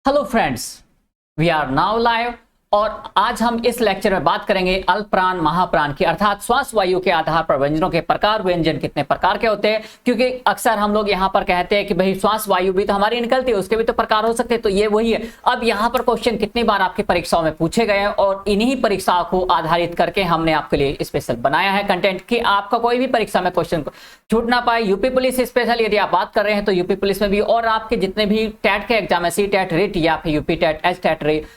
Hello friends, we are now live और आज हम इस लेक्चर में बात करेंगे अल्पप्राण महाप्राण की, अर्थात श्वास वायु के आधार पर व्यंजनों के प्रकार, व्यंजन कितने प्रकार के होते हैं। क्योंकि अक्सर हम लोग यहाँ पर कहते हैं कि भाई श्वास वायु भी तो हमारी निकलती है, उसके भी तो प्रकार हो सकते हैं, तो ये वही है। अब यहाँ पर क्वेश्चन कितनी बार आपकी परीक्षाओं में पूछे गए हैं और इन्हीं परीक्षाओं को आधारित करके हमने आपके लिए स्पेशल बनाया है कंटेंट कि आपका कोई भी परीक्षा में क्वेश्चन छूट ना पाए। यूपी पुलिस स्पेशल यदि आप बात कर रहे हैं तो यूपी पुलिस में भी, और आपके जितने भी टेट के एग्जाम है, सी टेट, रिट या फिर UP TET, H TET,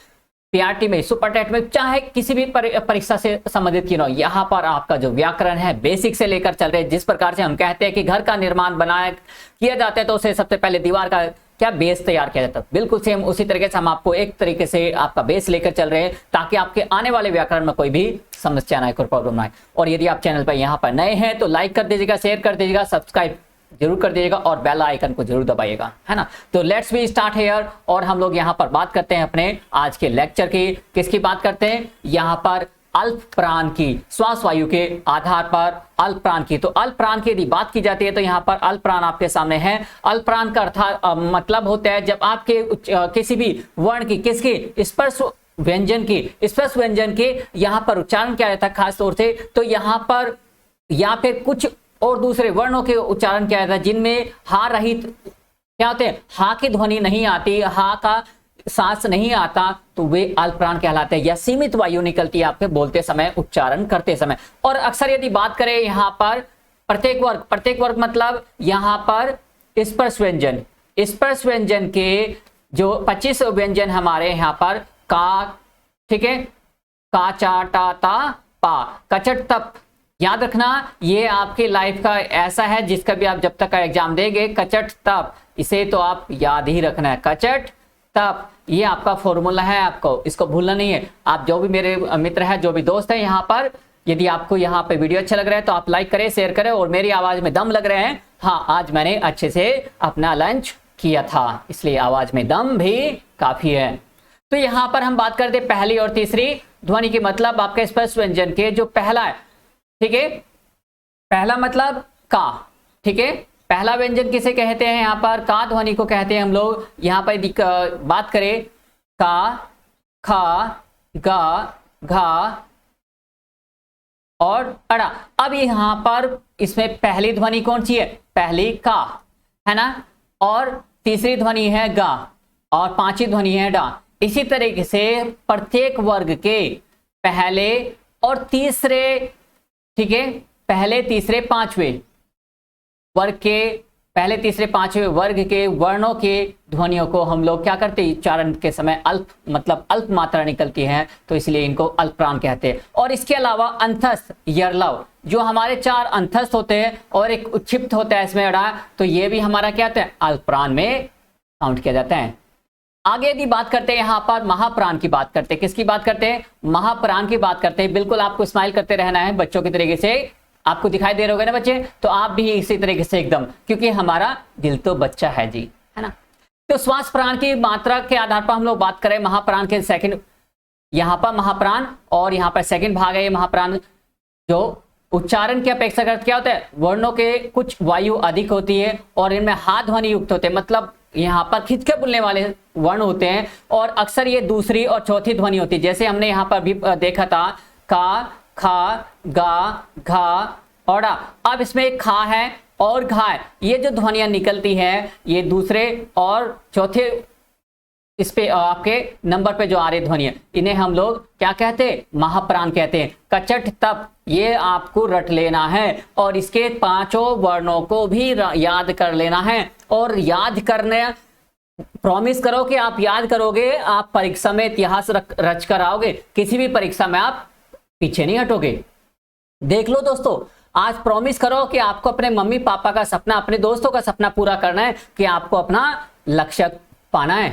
PRT में, सुपर टेट में, चाहे किसी भी परीक्षा से संबंधित क्यों ना हो, यहाँ पर आपका जो व्याकरण है बेसिक से लेकर चल रहे हैं। जिस प्रकार से हम कहते हैं कि घर का निर्माण किया जाता है तो उसे सबसे पहले दीवार का क्या बेस तैयार किया जाता है, बिल्कुल सेम उसी तरीके से हम आपको एक तरीके से आपका बेस लेकर चल रहे हैं ताकि आपके आने वाले व्याकरण में कोई भी समस्या ना आए, कोई प्रॉब्लम ना आए। और यदि आप चैनल पर यहाँ पर नए हैं तो लाइक कर दीजिएगा, शेयर कर दीजिएगा, सब्सक्राइब जरूर कर दीजिएगा और बेल आइकन को जरूर दबाइएगा, है ना। तो लेट्स बी स्टार्ट हियर। और हम लोग यहाँ पर बात करते हैं अपने आज के लेक्चर की, किसकी बात करते हैं यहाँ पर, अल्प प्राण की, श्वास वायु के आधार पर अल्प प्राण की। तो अल्प प्राण की यदि बात की जाती है तो यहाँ पर अल्प प्राण आपके सामने है। अल्प प्राण का अर्थ मतलब होता है जब आपके किसी भी वर्ण की, किसकी, स्पर्श व्यंजन की, स्पर्श व्यंजन के यहाँ पर उच्चारण किया जाता है खास तौर से, तो यहाँ पर या फिर कुछ और दूसरे वर्णों के उच्चारण किया जाता है जिनमें हा रहित क्या होते हैं, हा की ध्वनि नहीं आती, हा का सांस नहीं आता, तो वे अल्प प्राण कहलाते हैं, या सीमित वायु निकलती है आपके बोलते समय, उच्चारण करते समय। और अक्सर यदि बात करें यहाँ पर प्रत्येक वर्ग मतलब यहाँ पर स्पर्श व्यंजन, स्पर्श व्यंजन के जो 25 व्यंजन हमारे यहाँ पर का, ठीक है, का, चा, टा, ता, पा, कचट, तप, याद रखना ये आपकी लाइफ का ऐसा है जिसका भी आप जब तक का एग्जाम देंगे, कचट तप, इसे तो आप याद ही रखना है, कचट तप, ये आपका फॉर्मूला है, आपको इसको भूलना नहीं है। आप जो भी मेरे मित्र हैं, जो भी दोस्त हैं यहाँ पर, यदि आपको यहाँ पे वीडियो अच्छा लग रहा है तो आप लाइक करें, शेयर करें, और मेरी आवाज में दम लग रहे हैं, हाँ आज मैंने अच्छे से अपना लंच किया था इसलिए आवाज में दम भी काफी है। तो यहाँ पर हम बात करते पहली और तीसरी ध्वनि की, मतलब आपके स्पर्श व्यंजन के जो पहला है, ठीक है, पहला मतलब का, ठीक है, पहला व्यंजन किसे कहते हैं, यहाँ पर का ध्वनि को कहते हैं हम लोग। यहाँ पर बात करें का, खा, गा, घा और अड़ा। अब यहाँ पर इसमें पहली ध्वनि कौन सी है, पहली का, है ना, और तीसरी ध्वनि है गा और पांचवी ध्वनि है डा। इसी तरीके से प्रत्येक वर्ग के पहले और तीसरे, ठीक है, पहले तीसरे पांचवें वर्ग के, पहले तीसरे पांचवें वर्ग के वर्णों के ध्वनियों को हम लोग क्या करते हैं, उच्चारण के समय अल्प मतलब अल्प मात्रा निकलती है तो इसलिए इनको अल्प प्राण कहते हैं। और इसके अलावा अंतस्थ, यरलव, जो हमारे 4 अंतस्थ होते हैं और एक उच्छिप्त होता है इसमें अड़ा, तो ये भी हमारा क्या होता है, अल्प प्राण में काउंट किया जाता है। आगे यदि बात करते हैं यहाँ पर महाप्राण की बात करते हैं, किसकी बात करते हैं, महाप्राण की बात करते हैं। बिल्कुल आपको स्माइल करते रहना है बच्चों की तरीके से, आपको दिखाई दे रहे होगा ना बच्चे, तो आप भी इसी तरीके से एकदम, क्योंकि हमारा दिल तो बच्चा है जी, है ना। तो श्वास प्राण की मात्रा के आधार पर हम लोग बात करें महाप्राण के सेकंड, यहाँ पर महाप्राण और यहाँ पर सेकंड भाग है ये महाप्राण, जो उच्चारण की अपेक्षा करते क्या होता है, वर्णों के कुछ वायु अधिक होती है और इनमें हा ध्वनि युक्त होते हैं, मतलब यहाँ पर खिंच के बोलने वाले वर्ण होते हैं और अक्सर ये दूसरी और चौथी ध्वनि होती है। जैसे हमने यहाँ पर भी देखा था का, खा, गा, घा और डा। अब इसमें एक खा है और घा है, ये जो ध्वनियां निकलती हैं ये दूसरे और चौथे इस पे आपके नंबर पे जो आ रही ध्वनियां, इन्हें हम लोग क्या कहते हैं, महाप्राण कहते हैं। कचट तप, ये आपको रट लेना है और इसके 5 वर्णों को भी याद कर लेना है। और याद करने, प्रॉमिस करो कि आप याद करोगे, आप परीक्षा में इतिहास रच कर आओगे, किसी भी परीक्षा में आप पीछे नहीं हटोगे। देख लो दोस्तों, आज प्रॉमिस करो कि आपको अपने मम्मी पापा का सपना, अपने दोस्तों का सपना पूरा करना है, कि आपको अपना लक्ष्य पाना है,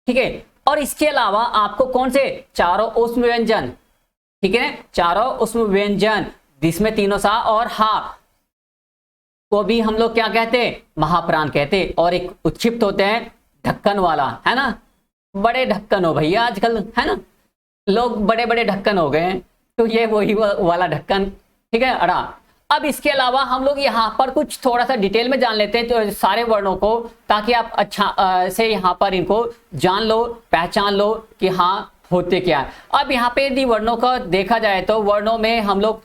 ठीक है। और इसके अलावा आपको कौन से, चारों उष्म व्यंजन, ठीक है, चारों उष्म व्यंजन जिसमें तीनों सा और हा को भी हम लोग क्या कहते हैं, महाप्राण कहते हैं। और एक उच्छिप्त होते हैं ढक्कन वाला, है ना, बड़े ढक्कन हो भैया आजकल, है ना, लोग बड़े बड़े ढक्कन हो गए हैं, तो ये वही वाला ढक्कन, ठीक है, अड़ा। अब इसके अलावा हम लोग यहाँ पर कुछ थोड़ा सा डिटेल में जान लेते हैं तो सारे वर्णों को, ताकि आप अच्छा से यहाँ पर इनको जान लो, पहचान लो कि हाँ होते क्या है। अब यहाँ पे यदि वर्णों का देखा जाए तो वर्णों में हम लोग,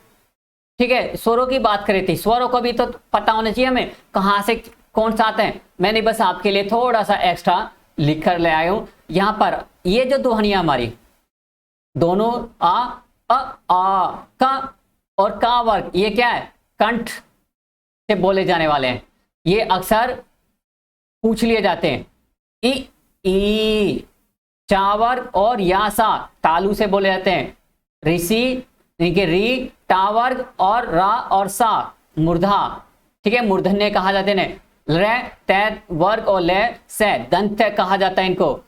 ठीक है, स्वरों की बात करी थी, स्वरों को भी तो पता होना चाहिए हमें कहाँ से कौन सा आते हैं। मैंने बस आपके लिए थोड़ा सा एक्स्ट्रा लिख कर ले आया हूं। यहाँ पर ये जो ध्वनियां हमारी दोनों आ का और का वर्ग, ये क्या है, कंठ से बोले जाने वाले हैं। ये अक्सर पूछ लिए जाते हैं। ई चा वर्ग और या सा तालु से बोले जाते हैं। ऋषि री टा वर्ग और रा और सा मूर्धा, ठीक है, मूर्धन्य कहा जाते हैं। र तैत वर्ग और ले से दंत कहा जाता है इनको।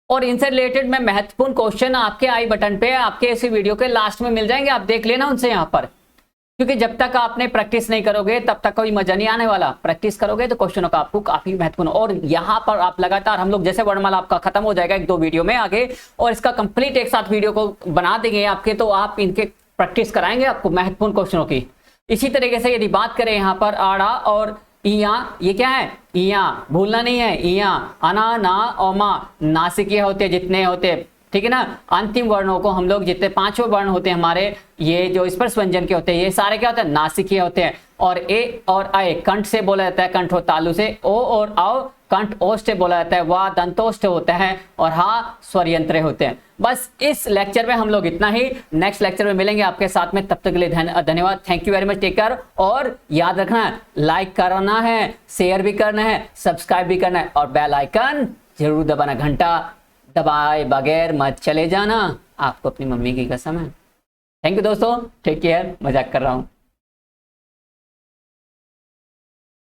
और इनसे रिलेटेड में महत्वपूर्ण क्वेश्चन आपके आई बटन पे, आपके इसी वीडियो के लास्ट में मिल जाएंगे, आप देख लेना उनसे यहाँ पर, क्योंकि जब तक आपने प्रैक्टिस नहीं करोगे तब तक कोई मजा नहीं आने वाला। प्रैक्टिस करोगे तो क्वेश्चनों का आपको काफी महत्वपूर्ण। और यहाँ पर आप लगातार, हम लोग जैसे वर्णमाला आपका खत्म हो जाएगा 1-2 वीडियो में आगे, और इसका कंप्लीट एक साथ वीडियो को बना देंगे आपके, तो आप इनके प्रैक्टिस कराएंगे आपको महत्वपूर्ण क्वेश्चनों की। इसी तरीके से यदि बात करें यहाँ पर आड़ा और इया, ये क्या है, इया भूलना नहीं है। इया अना ना और मा नासिकीय होते हैं जितने होते, ठीक है ना। अंतिम वर्णों को हम लोग जितने 5 वर्ण होते हैं हमारे, ये जो स्पर्श व्यंजन के होते हैं, ये सारे क्या होते हैं, नासिकीय होते हैं। और ए और आए कंठ से बोला जाता है, कंठ हो तालु से। ओ और आओ कंठ ओष्ठ से बोला जाता है, वाह दंतोष्ठ होता है, और हा स्वर यंत्र होते हैं। बस इस लेक्चर में हम लोग इतना ही। नेक्स्ट लेक्चर में मिलेंगे आपके साथ में, तब तक के लिए धन्यवाद। Thank you very much, take care. और याद रखना, लाइक करना है, शेयर भी करना है, सब्सक्राइब भी करना है, और बेल आइकन जरूर दबाना, घंटा दबाए बगैर मत चले जाना, आपको अपनी मम्मी की कसम है। थैंक यू दोस्तों, टेक केयर, मजाक कर रहा हूं।